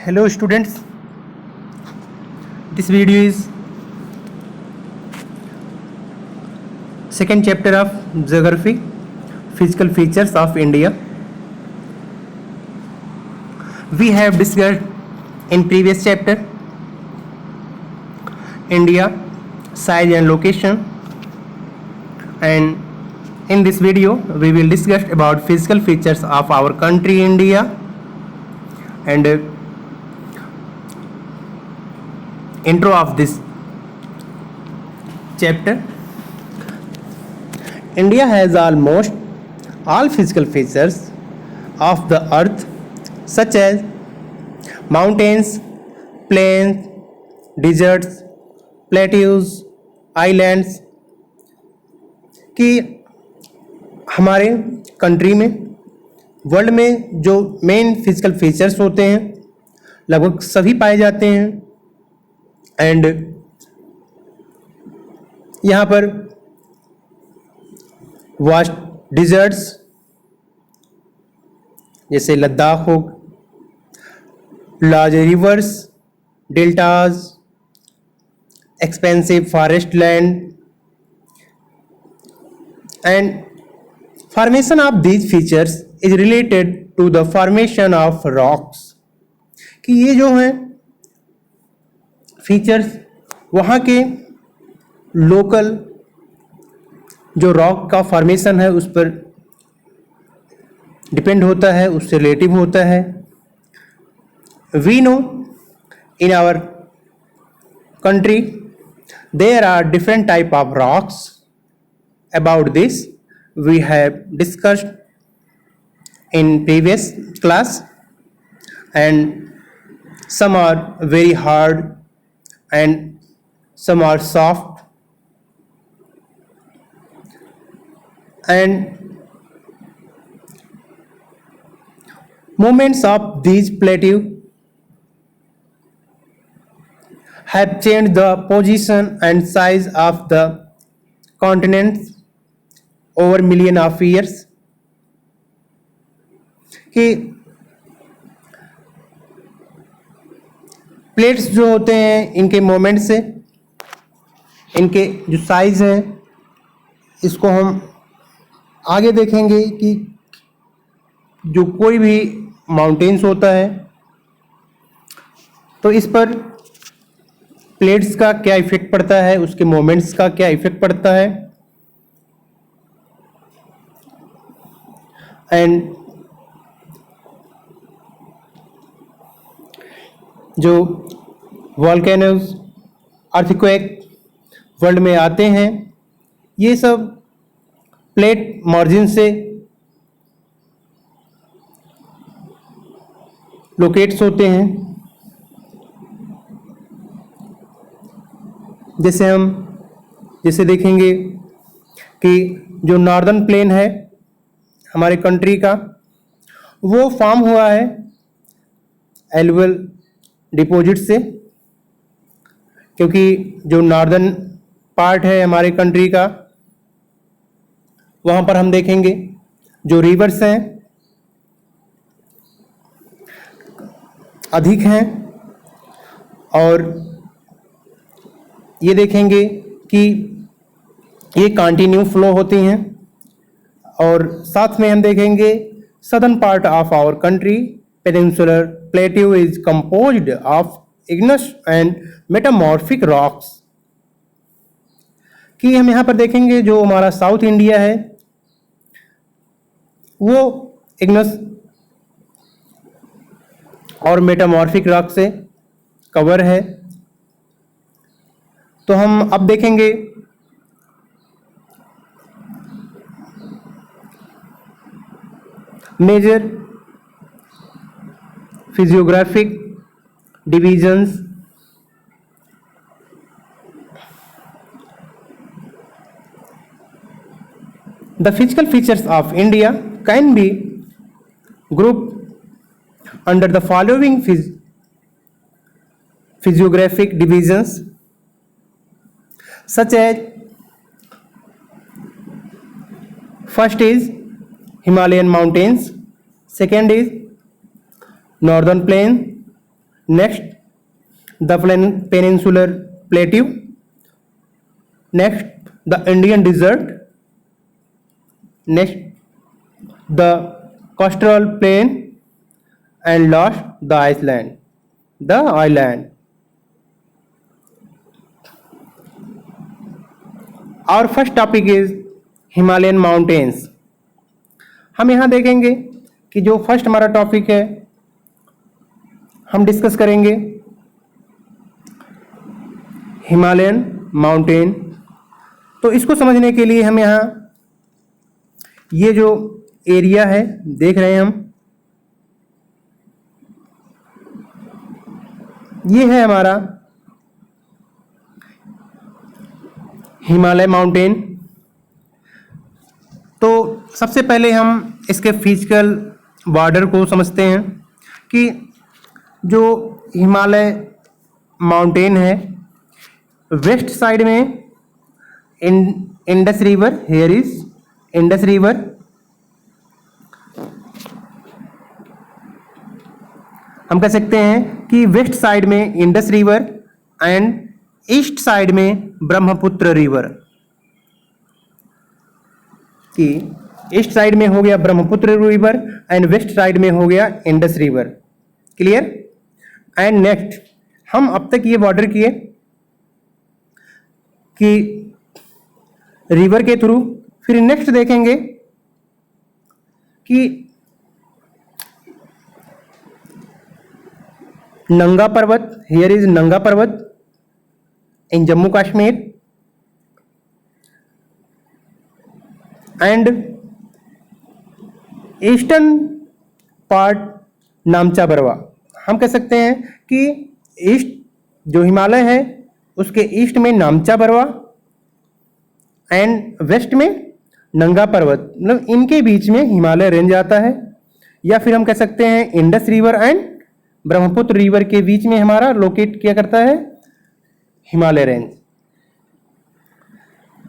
Hello students, this video is second chapter of Geography, Physical Features of India. We have discussed in previous chapter India, size and location, and in this video we will discuss about physical features of our country India and intro of this chapter. India has almost all physical features of the earth such as mountains, plains, deserts, plateaus, islands कि हमारे country में world में जो main physical features होते हैं लगभग सभी पाए जाते हैं एंड यहाँ पर वास्ट डिजर्ट्स जैसे लद्दाख हो, large reverse, deltas, expensive forest land and formation of these features is related to the formation of rocks कि ये जो हैं फीचर्स वहाँ के लोकल जो रॉक का फॉर्मेशन है उस पर डिपेंड होता है, उससे रिलेटिव होता है. We know in our country there are different type of rocks. About this we have discussed in previous class and some are very hard and some are soft and movements of these plateaus have changed the position and size of the continents over million of years कि plates जो होते हैं इनके moment से इनके जो size है इसको हम आगे देखेंगे कि जो कोई भी माउंटेन्स होता है तो इस पर प्लेट्स का क्या इफेक्ट पड़ता है, उसके मोमेंट्स का क्या इफेक्ट पड़ता है. एंड जो वॉल्केनोज, अर्थक्वेक वर्ल्ड में आते हैं ये सब प्लेट मार्जिन से लोकेट्स होते हैं. जैसे देखेंगे कि जो नॉर्दर्न प्लेन है हमारे कंट्री का वो फॉर्म हुआ है एलुवियल डिपॉजिट से क्योंकि जो नॉर्दर्न पार्ट है हमारे कंट्री का वहाँ पर हम देखेंगे जो रिवर्स हैं अधिक हैं और ये देखेंगे कि ये कंटिन्यू फ्लो होती हैं और साथ में हम देखेंगे southern part of our country peninsular plateau is composed of igneous and metamorphic rocks कि हम यहाँ पर देखेंगे जो हमारा साउथ इंडिया है वो इग्नस और मेटामॉर्फिक रॉक से कवर है. तो हम अब देखेंगे major physiographic divisions. The physical features of India can be grouped under the following physiographic divisions such as first is Himalayan mountains, second is northern plain, next the peninsular plateau, next the Indian desert, next the coastal plain, and last the island. Our first topic is Himalayan mountains. हम यहाँ देखेंगे कि जो first हमारा topic है हम discuss करेंगे Himalayan mountain. तो इसको समझने के लिए हम यहाँ ये जो एरिया है देख रहे हैं हम, ये है हमारा हिमालय माउंटेन। तो सबसे पहले हम इसके फिजिकल बॉर्डर को समझते हैं कि जो हिमालय माउंटेन है, वेस्ट साइड में Indus river, here is Indus river, हम कह सकते हैं कि वेस्ट साइड में Indus river and east side में ब्रह्मपुत्र रिवर। कि ईस्ट साइड में हो गया Brahmaputra river and west side में हो गया Indus river. Clear? And next हम अब तक ये बॉर्डर किए कि रिवर के थ्रू, फिर नेक्स्ट देखेंगे कि नंगा पर्वत, here is Nanga Parbat in Jammu Kashmir, and eastern part Namcha Barwa. हम कह सकते हैं कि ईस्ट जो हिमालय है उसके ईस्ट में नामचा बरवा एंड वेस्ट में नंगा पर्वत, मतलब इनके बीच में हिमालय रेंज आता है। या फिर हम कह सकते हैं Indus river and Brahmaputra river के बीच में हमारा लोकेट किया करता है हिमालय रेंज।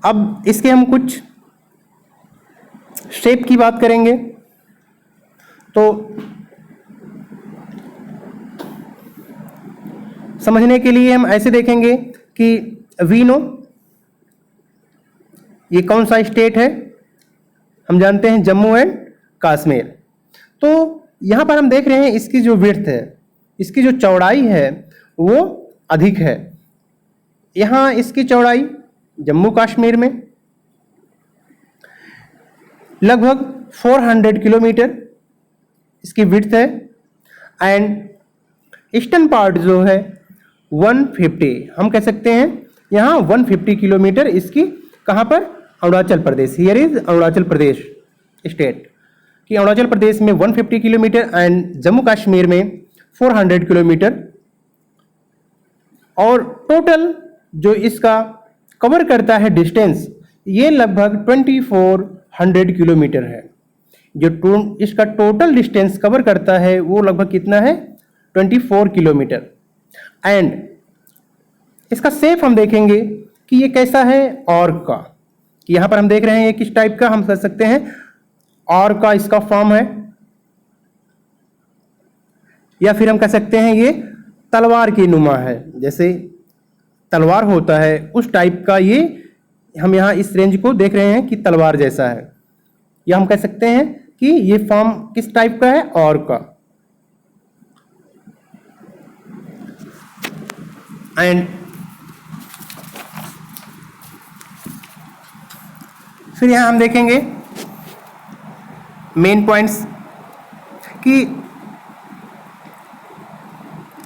अब इसके हम कुछ शेप की बात करेंगे। तो समझने के लिए हम ऐसे देखेंगे कि वी नो ये कौन सा स्टेट है, हम जानते हैं जम्मू एंड कश्मीर। तो यहाँ पर हम देख रहे हैं इसकी जो विड्थ है, इसकी जो चौड़ाई है वो अधिक है। यहाँ इसकी चौड़ाई जम्मू कश्मीर में लगभग 400 किलोमीटर इसकी विड्थ है एंड ईस्टर्न पार्ट जो है 150, हम कह सकते हैं यहाँ 150 किलोमीटर इसकी, कहाँ पर? Arunachal Pradesh, here is Arunachal Pradesh state. कि अरुणाचल प्रदेश में 150 किलोमीटर एंड जम्मू कश्मीर में 400 किलोमीटर। और टोटल जो इसका कवर करता है डिस्टेंस, ये लगभग 2400 किलोमीटर है। जो इसका टोटल डिस्टेंस कवर करता है वो लगभग कितना है? 24 किलोमीटर। एंड इसका शेप हम देखेंगे कि ये कैसा है, ऑर्क का। कि यहाँ पर हम देख रहे हैं ये किस टाइप का, हम कह सकते हैं ऑर्क का इसका फॉर्म है, या फिर हम कह सकते हैं ये तलवार की नुमा है, जैसे तलवार होता है उस टाइप का ये हम यहाँ इस रेंज को देख रहे हैं कि तलवार जैसा है। या हम कह सकते हैं कि ये फॉर्म किस टाइप का है, ऑर्क का। एंड फिर यहाँ हम देखेंगे मेन पॉइंट्स कि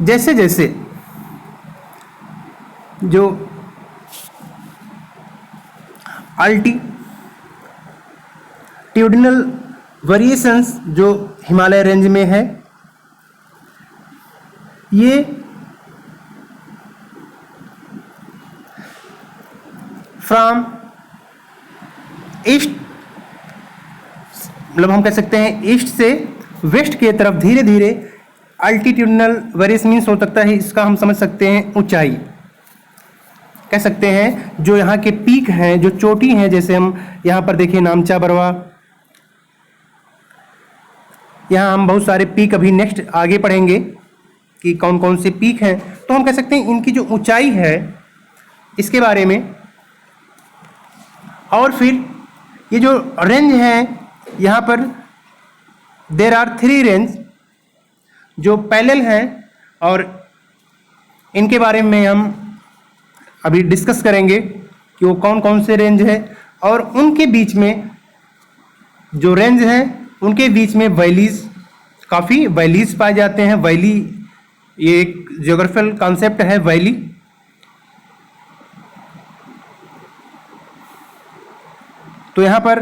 जैसे जैसे जो अल्टीट्यूडिनल वेरिएशंस जो हिमालय रेंज में है, ये फ्रॉम ईस्ट, मतलब हम कह सकते हैं ईस्ट से वेस्ट की तरफ धीरे धीरे अल्टीट्यूडिनल वेरिएशन मीन्स हो सकता है, इसका हम समझ सकते हैं ऊंचाई कह सकते हैं। जो यहाँ के पीक हैं, जो चोटी हैं, जैसे हम यहाँ पर देखिए नामचा बरवा, यहाँ हम बहुत सारे पीक अभी नेक्स्ट आगे पढ़ेंगे कि कौन कौन से पीक हैं, तो हम कह सकते हैं इनकी जो ऊंचाई है इसके बारे में। और फिर ये जो रेंज है, यहाँ पर देर आर 3 रेंज जो पैरेलल हैं, और इनके बारे में हम अभी डिस्कस करेंगे कि वो कौन कौन से रेंज है, और उनके बीच में जो रेंज है उनके बीच में वैलीज, काफ़ी वैलीज पाए जाते हैं। वैली ये एक ज्योग्राफिकल कॉन्सेप्ट है, वैली। तो यहाँ पर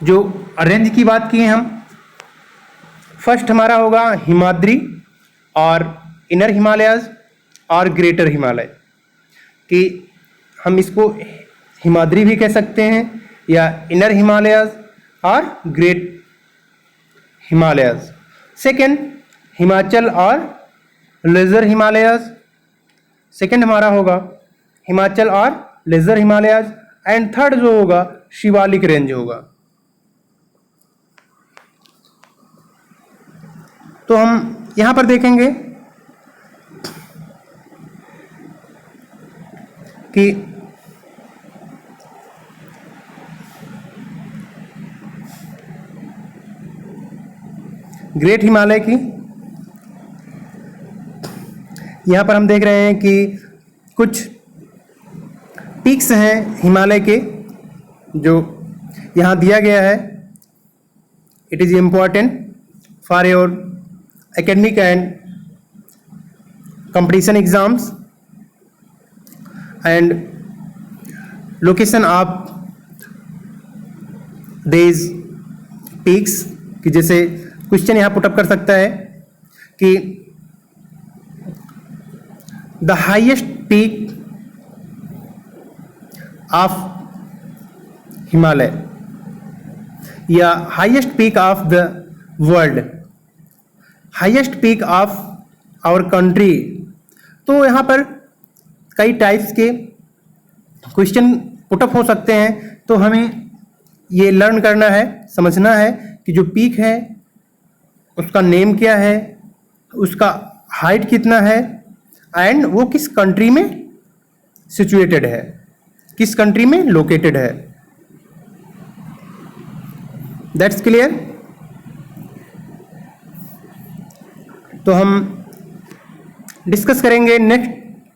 जो रेंज की बात की है हम, फर्स्ट हमारा होगा हिमाद्री और इनर हिमालयाज और ग्रेटर हिमालय, कि हम इसको हिमाद्री भी कह सकते हैं या इनर हिमालयाज और ग्रेट हिमालयाज। सेकेंड हिमाचल और लेजर हिमालयाज, सेकेंड हमारा होगा हिमाचल और लेजर हिमालयाज। एंड थर्ड जो होगा शिवालिक रेंज होगा। तो हम यहां पर देखेंगे कि ग्रेट हिमालय की, यहाँ पर हम देख रहे हैं कि कुछ पीक्स हैं हिमालय के जो यहाँ दिया गया है। It is important for your academic and competition exams and location of these peaks, कि जैसे क्वेश्चन यहाँ पुटअप कर सकता है कि the highest peak of Himalaya या highest peak of the world, highest peak of our country. तो यहाँ पर कई टाइप्स के क्वेश्चन पुटअप हो सकते हैं। तो हमें ये लर्न करना है, समझना है कि जो पीक है उसका नेम क्या है, उसका हाइट कितना है, एंड वो किस कंट्री में सिचुएटेड है, किस कंट्री में लोकेटेड है। That's clear. तो हम डिस्कस करेंगे नेक्स्ट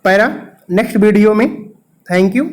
पैरा नेक्स्ट वीडियो में। Thank you.